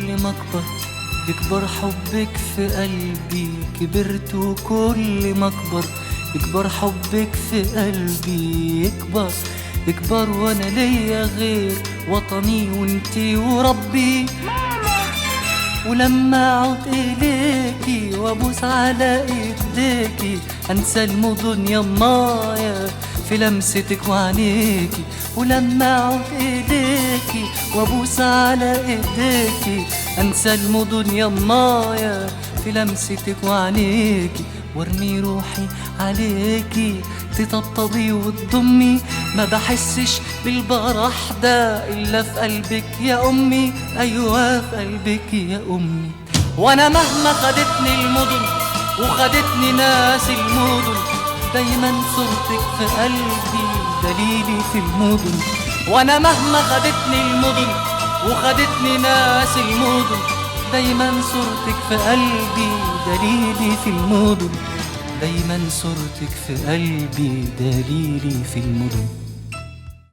كل ما اكبر يكبر حبك في قلبي، كبرت وكل ما اكبر يكبر حبك في قلبي، يكبر يكبر وانا ليا غير وطني وانتي وربي. ولما اعود اليكي وابوس على ايديكي انسى المدن يمايا في لمستك وعينيكي. ولما اعود اليكي وابوس على ايديكي انسى المدن يمايا في لمستك وعينيكي. وارمي روحي عليكي تطبطبي وتضمي، ما بحسش بالبرح ده الا في قلبك يا امي، ايوه في قلبك يا امي. وانا مهما خدتني المدن وخدتني ناس المدن دايما صورتك في قلبي دليلي في المدن. وانا مهما خدتني المدن وخدتني ناس المدن دايما صورتك في قلبي دليلي في المدن، دايما صورتك في قلبي دليلي في المدن.